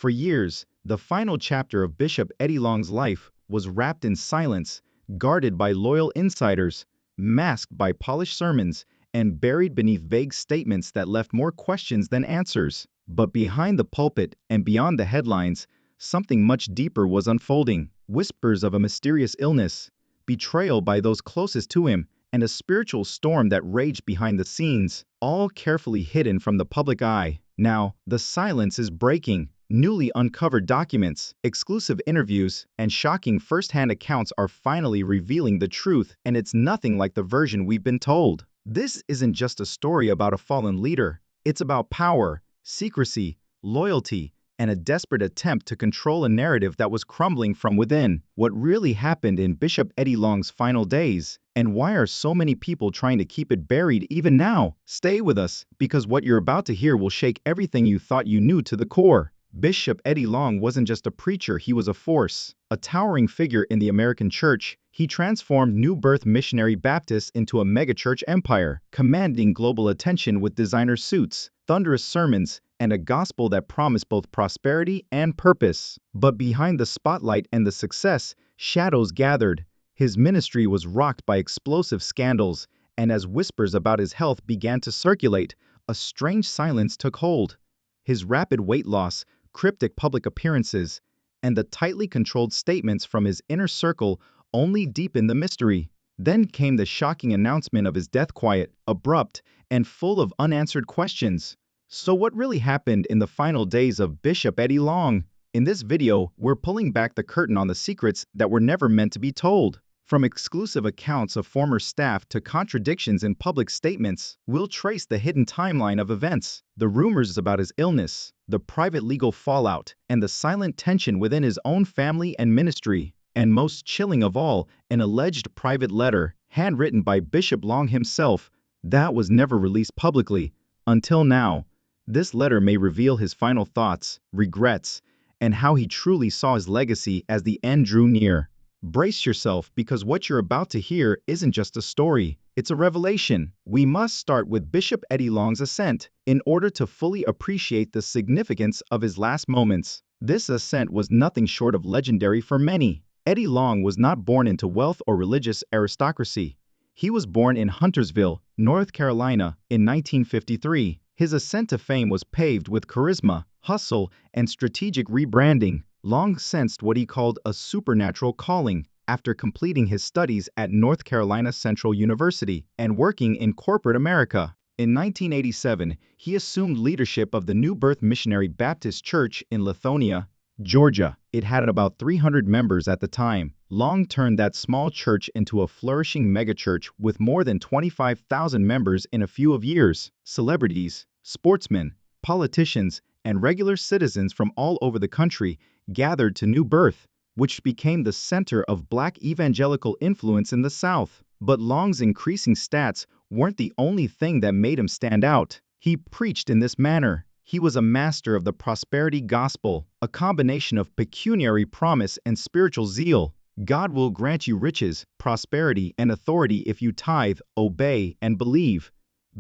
For years, the final chapter of Bishop Eddie Long's life was wrapped in silence, guarded by loyal insiders, masked by polished sermons, and buried beneath vague statements that left more questions than answers. But behind the pulpit and beyond the headlines, something much deeper was unfolding. Whispers of a mysterious illness, betrayal by those closest to him, and a spiritual storm that raged behind the scenes, all carefully hidden from the public eye. Now, the silence is breaking. Newly uncovered documents, exclusive interviews, and shocking first-hand accounts are finally revealing the truth, and it's nothing like the version we've been told. This isn't just a story about a fallen leader. It's about power, secrecy, loyalty, and a desperate attempt to control a narrative that was crumbling from within. What really happened in Bishop Eddie Long's final days? And why are so many people trying to keep it buried even now? Stay with us, because what you're about to hear will shake everything you thought you knew to the core. Bishop Eddie Long wasn't just a preacher, he was a force, a towering figure in the American church. He transformed New Birth Missionary Baptist into a megachurch empire, commanding global attention with designer suits, thunderous sermons, and a gospel that promised both prosperity and purpose. But behind the spotlight and the success, shadows gathered. His ministry was rocked by explosive scandals, and as whispers about his health began to circulate, a strange silence took hold. His rapid weight loss, cryptic public appearances, and the tightly controlled statements from his inner circle only deepened the mystery. Then came the shocking announcement of his death, quiet, abrupt, and full of unanswered questions. So what really happened in the final days of Bishop Eddie Long? In this video, we're pulling back the curtain on the secrets that were never meant to be told. From exclusive accounts of former staff to contradictions in public statements, we'll trace the hidden timeline of events, the rumors about his illness, the private legal fallout, and the silent tension within his own family and ministry. And most chilling of all, an alleged private letter, handwritten by Bishop Long himself, that was never released publicly. Until now, this letter may reveal his final thoughts, regrets, and how he truly saw his legacy as the end drew near. Brace yourself, because what you're about to hear isn't just a story, it's a revelation. We must start with Bishop Eddie Long's ascent, in order to fully appreciate the significance of his last moments. This ascent was nothing short of legendary for many. Eddie Long was not born into wealth or religious aristocracy. He was born in Huntersville, North Carolina, in 1953. His ascent to fame was paved with charisma, hustle, and strategic rebranding. Long sensed what he called a supernatural calling after completing his studies at North Carolina Central University and working in corporate America. In 1987, he assumed leadership of the New Birth Missionary Baptist Church in Lithonia, Georgia. It had about 300 members at the time. Long turned that small church into a flourishing megachurch with more than 25,000 members in a few years. Celebrities, sportsmen, politicians, and regular citizens from all over the country gathered to New Birth, which became the center of Black evangelical influence in the South. But Long's increasing stats weren't the only thing that made him stand out. He preached in this manner. He was a master of the prosperity gospel, a combination of pecuniary promise and spiritual zeal. God will grant you riches, prosperity, and authority if you tithe, obey, and believe.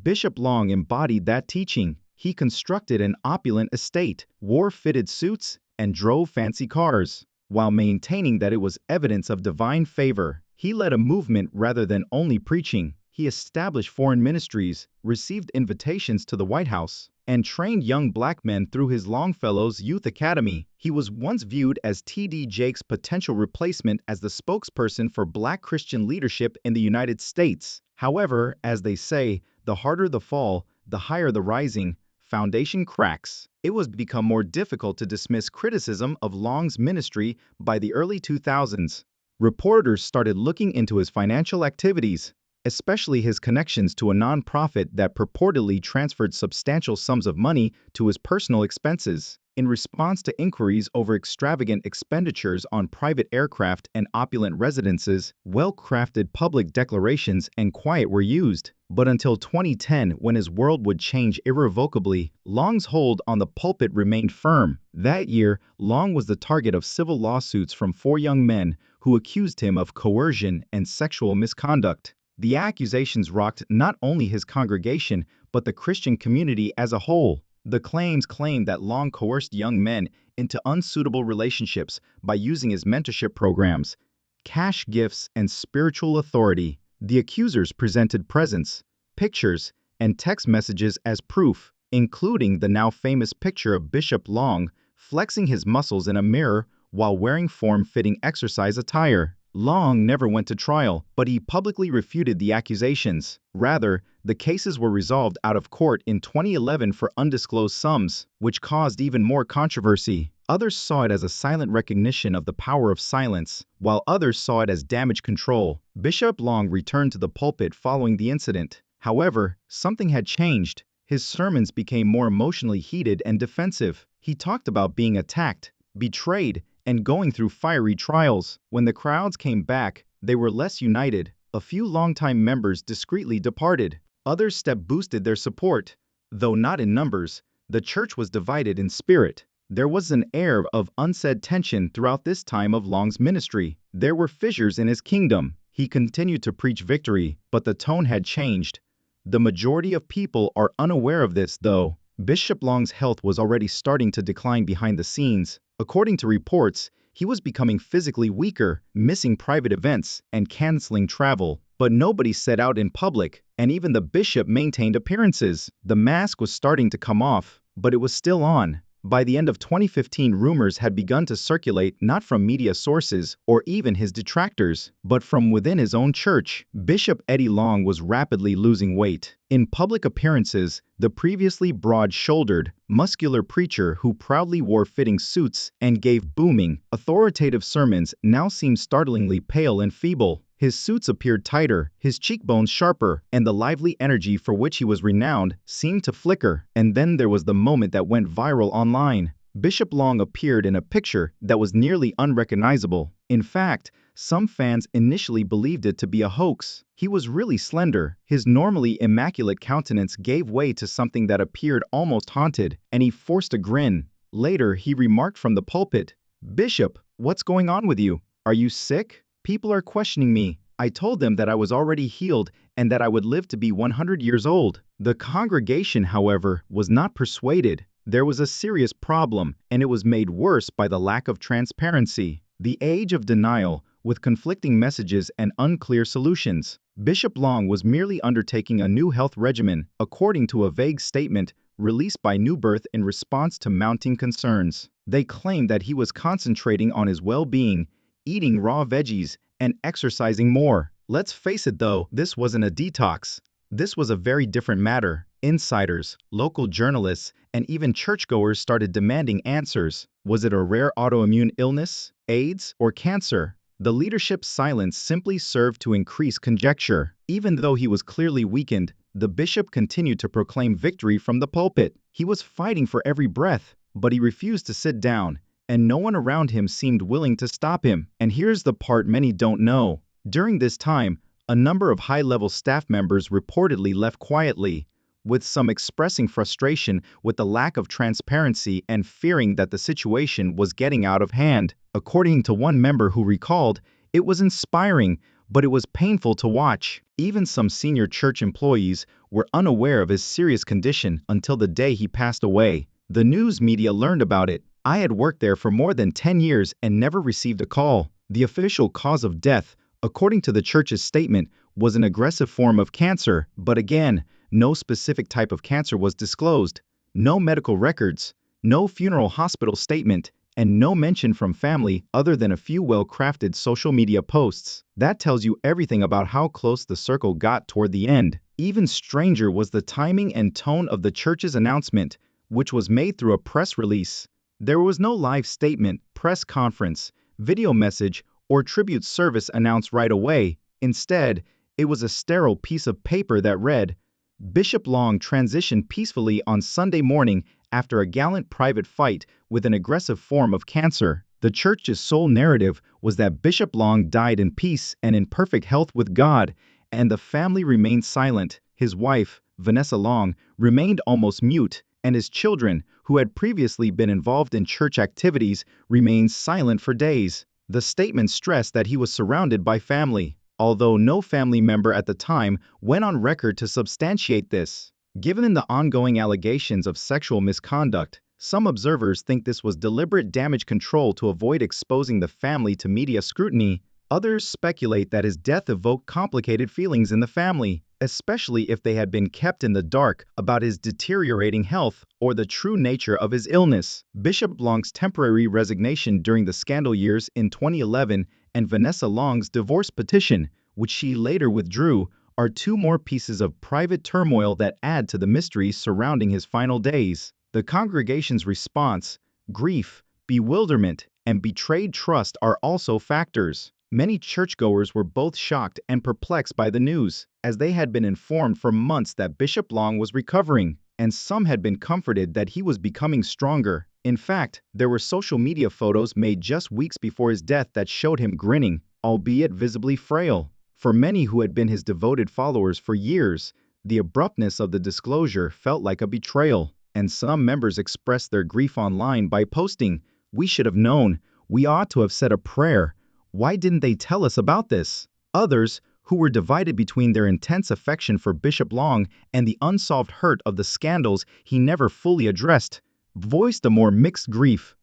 Bishop Long embodied that teaching. He constructed an opulent estate, wore fitted suits, and drove fancy cars. While maintaining that it was evidence of divine favor, he led a movement rather than only preaching. He established foreign ministries, received invitations to the White House, and trained young Black men through his Longfellows Youth Academy. He was once viewed as T.D. Jakes' potential replacement as the spokesperson for Black Christian leadership in the United States. However, as they say, the harder the fall, the higher the rising foundation cracks. It was become more difficult to dismiss criticism of Long's ministry by the early 2000s. Reporters started looking into his financial activities, especially his connections to a nonprofit that purportedly transferred substantial sums of money to his personal expenses. In response to inquiries over extravagant expenditures on private aircraft and opulent residences, well-crafted public declarations and quiet were used. But until 2010, when his world would change irrevocably, Long's hold on the pulpit remained firm. That year, Long was the target of civil lawsuits from 4 young men who accused him of coercion and sexual misconduct. The accusations rocked not only his congregation, but the Christian community as a whole. The claims claim that Long coerced young men into unsuitable relationships by using his mentorship programs, cash gifts, and spiritual authority. The accusers presented presents, pictures, and text messages as proof, including the now famous picture of Bishop Long flexing his muscles in a mirror while wearing form-fitting exercise attire. Long never went to trial, but he publicly refuted the accusations. Rather, the cases were resolved out of court in 2011 for undisclosed sums, which caused even more controversy. Others saw it as a silent recognition of the power of silence, while others saw it as damage control. Bishop Long returned to the pulpit following the incident. However, something had changed. His sermons became more emotionally heated and defensive. He talked about being attacked, betrayed, and going through fiery trials. When the crowds came back, they were less united. A few longtime members discreetly departed. Others boosted their support. Though not in numbers, the church was divided in spirit. There was an air of unsaid tension throughout this time of Long's ministry. There were fissures in his kingdom. He continued to preach victory, but the tone had changed. The majority of people are unaware of this, though. Bishop Long's health was already starting to decline behind the scenes. According to reports, he was becoming physically weaker, missing private events, and canceling travel. But nobody set out in public, and even the bishop maintained appearances. The mask was starting to come off, but it was still on. By the end of 2015, rumors had begun to circulate not from media sources or even his detractors, but from within his own church. Bishop Eddie Long was rapidly losing weight. In public appearances, the previously broad-shouldered, muscular preacher who proudly wore fitting suits and gave booming, authoritative sermons now seemed startlingly pale and feeble. His suits appeared tighter, his cheekbones sharper, and the lively energy for which he was renowned seemed to flicker. And then there was the moment that went viral online. Bishop Long appeared in a picture that was nearly unrecognizable. In fact, some fans initially believed it to be a hoax. He was really slender. His normally immaculate countenance gave way to something that appeared almost haunted, and he forced a grin. Later, he remarked from the pulpit, "Bishop, what's going on with you? Are you sick? People are questioning me." I told them that I was already healed and that I would live to be 100 years old. The congregation, however, was not persuaded. There was a serious problem, and it was made worse by the lack of transparency. The age of denial, with conflicting messages and unclear solutions. Bishop Long was merely undertaking a new health regimen, according to a vague statement released by New Birth in response to mounting concerns. They claimed that he was concentrating on his well-being, eating raw veggies, and exercising more. Let's face it though, this wasn't a detox. This was a very different matter. Insiders, local journalists, and even churchgoers started demanding answers. Was it a rare autoimmune illness, AIDS, or cancer? The leadership's silence simply served to increase conjecture. Even though he was clearly weakened, the bishop continued to proclaim victory from the pulpit. He was fighting for every breath, but he refused to sit down, and no one around him seemed willing to stop him. And here's the part many don't know. During this time, a number of high-level staff members reportedly left quietly, with some expressing frustration with the lack of transparency and fearing that the situation was getting out of hand. According to one member who recalled, "It was inspiring, but it was painful to watch." Even some senior church employees were unaware of his serious condition until the day he passed away. The news media learned about it. I had worked there for more than 10 years and never received a call. The official cause of death, according to the church's statement, was an aggressive form of cancer, but again, no specific type of cancer was disclosed. No medical records, no funeral hospital statement, and no mention from family other than a few well-crafted social media posts. That tells you everything about how close the circle got toward the end. Even stranger was the timing and tone of the church's announcement, which was made through a press release. There was no live statement, press conference, video message, or tribute service announced right away. Instead, it was a sterile piece of paper that read, "Bishop Long transitioned peacefully on Sunday morning after a gallant private fight with an aggressive form of cancer." The church's sole narrative was that Bishop Long died in peace and in perfect health with God, and the family remained silent. His wife, Vanessa Long, remained almost mute, and his children, who had previously been involved in church activities, remained silent for days. The statement stressed that he was surrounded by family, although no family member at the time went on record to substantiate this. Given the ongoing allegations of sexual misconduct, some observers think this was deliberate damage control to avoid exposing the family to media scrutiny. Others speculate that his death evoked complicated feelings in the family, especially if they had been kept in the dark about his deteriorating health or the true nature of his illness. Bishop Long's temporary resignation during the scandal years in 2011 and Vanessa Long's divorce petition, which she later withdrew, are two more pieces of private turmoil that add to the mystery surrounding his final days. The congregation's response, grief, bewilderment, and betrayed trust are also factors. Many churchgoers were both shocked and perplexed by the news, as they had been informed for months that Bishop Long was recovering, and some had been comforted that he was becoming stronger. In fact, there were social media photos made just weeks before his death that showed him grinning, albeit visibly frail. For many who had been his devoted followers for years, the abruptness of the disclosure felt like a betrayal, and some members expressed their grief online by posting, "We should have known. We ought to have said a prayer. Why didn't they tell us about this?" Others, who were divided between their intense affection for Bishop Long and the unsolved hurt of the scandals he never fully addressed, voiced a more mixed grief.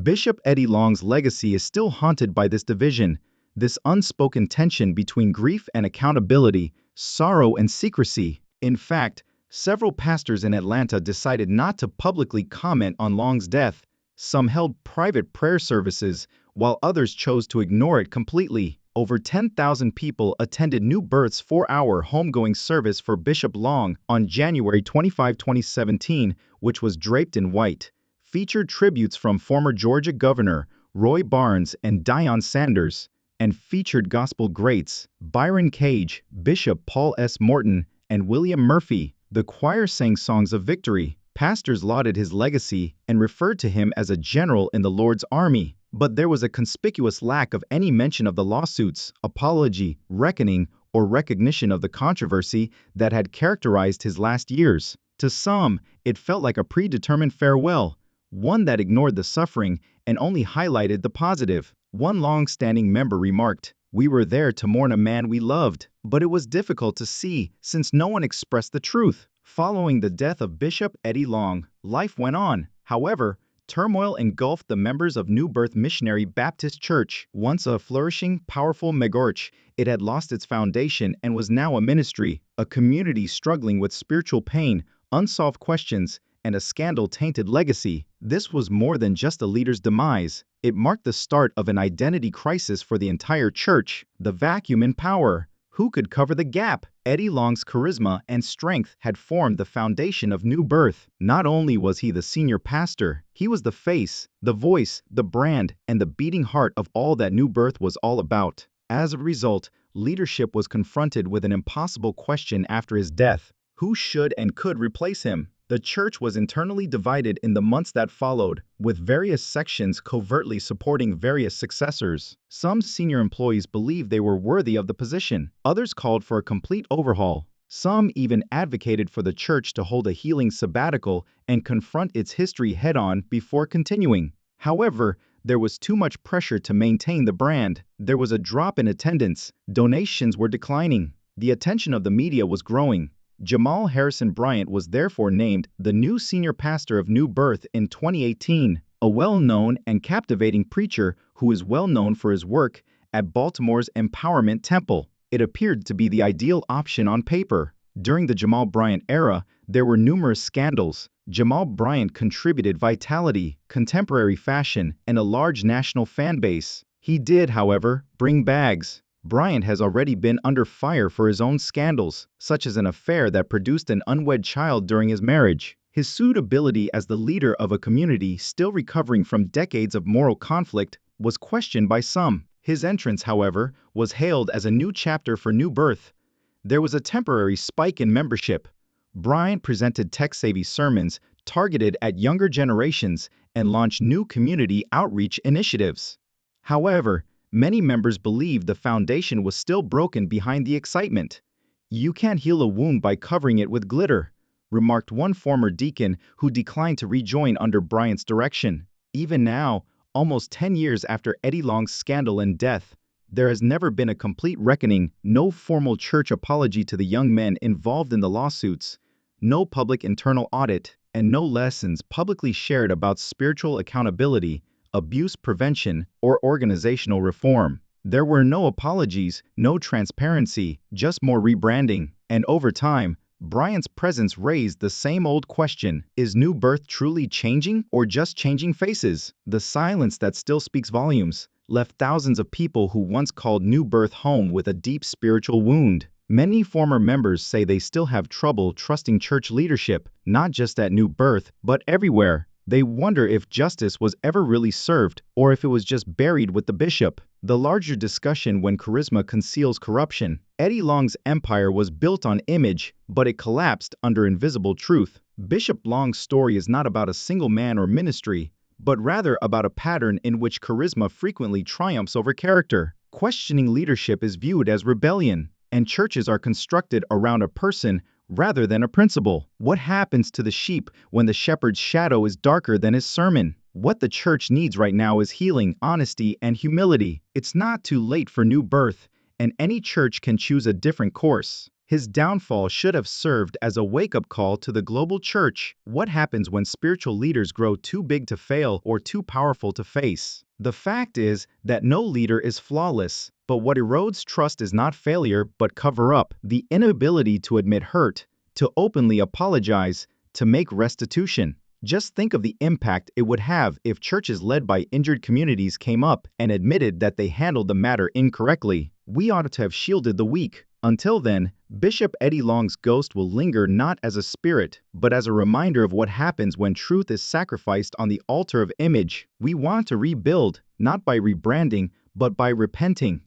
Bishop Eddie Long's legacy is still haunted by this division, this unspoken tension between grief and accountability, sorrow and secrecy. In fact, several pastors in Atlanta decided not to publicly comment on Long's death. Some held private prayer services, while others chose to ignore it completely. Over 10,000 people attended New Birth's 4-hour homegoing service for Bishop Long on January 25, 2017, which was draped in white. Featured tributes from former Georgia Governor Roy Barnes and Deion Sanders, and featured gospel greats Byron Cage, Bishop Paul S. Morton, and William Murphy. The choir sang songs of victory. Pastors lauded his legacy and referred to him as a general in the Lord's army. But there was a conspicuous lack of any mention of the lawsuits, apology, reckoning, or recognition of the controversy that had characterized his last years. To some, it felt like a predetermined farewell, one that ignored the suffering and only highlighted the positive. One long-standing member remarked, "We were there to mourn a man we loved, but it was difficult to see since no one expressed the truth." Following the death of Bishop Eddie Long, life went on. However, turmoil engulfed the members of New Birth Missionary Baptist Church. Once a flourishing, powerful megachurch, it had lost its foundation and was now a ministry, a community struggling with spiritual pain, unsolved questions, and a scandal-tainted legacy. This was more than just a leader's demise. It marked the start of an identity crisis for the entire church. The vacuum in power. Who could cover the gap? Eddie Long's charisma and strength had formed the foundation of New Birth. Not only was he the senior pastor, he was the face, the voice, the brand, and the beating heart of all that New Birth was all about. As a result, leadership was confronted with an impossible question after his death: who should and could replace him? The church was internally divided in the months that followed, with various sections covertly supporting various successors. Some senior employees believed they were worthy of the position. Others called for a complete overhaul. Some even advocated for the church to hold a healing sabbatical and confront its history head-on before continuing. However, there was too much pressure to maintain the brand. There was a drop in attendance. Donations were declining. The attention of the media was growing. Jamal Harrison Bryant was therefore named the new senior pastor of New Birth in 2018, a well-known and captivating preacher who is well known for his work at Baltimore's Empowerment Temple. It appeared to be the ideal option on paper. During the Jamal Bryant era, there were numerous scandals. Jamal Bryant contributed vitality, contemporary fashion, and a large national fan base. He did, however, bring bags. Bryant has already been under fire for his own scandals, such as an affair that produced an unwed child during his marriage. His suitability as the leader of a community still recovering from decades of moral conflict was questioned by some. His entrance, however, was hailed as a new chapter for New Birth. There was a temporary spike in membership. Bryant presented tech-savvy sermons targeted at younger generations and launched new community outreach initiatives. However, many members believed the foundation was still broken behind the excitement. "You can't heal a wound by covering it with glitter," remarked one former deacon who declined to rejoin under Bryant's direction. Even now, almost 10 years after Eddie Long's scandal and death, there has never been a complete reckoning, no formal church apology to the young men involved in the lawsuits, no public internal audit, and no lessons publicly shared about spiritual accountability, abuse prevention, or organizational reform. There were no apologies, no transparency, just more rebranding. And over time, Bryant's presence raised the same old question: is New Birth truly changing or just changing faces? The silence that still speaks volumes left thousands of people who once called New Birth home with a deep spiritual wound. Many former members say they still have trouble trusting church leadership, not just at New Birth, but everywhere. They wonder if justice was ever really served or if it was just buried with the bishop. The larger discussion: when charisma conceals corruption. Eddie Long's empire was built on image, but it collapsed under invisible truth. Bishop Long's story is not about a single man or ministry, but rather about a pattern in which charisma frequently triumphs over character. Questioning leadership is viewed as rebellion, and churches are constructed around a person rather than a principle. What happens to the sheep when the shepherd's shadow is darker than his sermon? What the church needs right now is healing, honesty, and humility. It's not too late for New Birth, and any church can choose a different course. His downfall should have served as a wake-up call to the global church. What happens when spiritual leaders grow too big to fail or too powerful to face? The fact is that no leader is flawless, but what erodes trust is not failure but cover-up. The inability to admit hurt, to openly apologize, to make restitution. Just think of the impact it would have if churches led by injured communities came up and admitted that they handled the matter incorrectly. We ought to have shielded the weak. Until then, Bishop Eddie Long's ghost will linger not as a spirit, but as a reminder of what happens when truth is sacrificed on the altar of image. We want to rebuild, not by rebranding, but by repenting.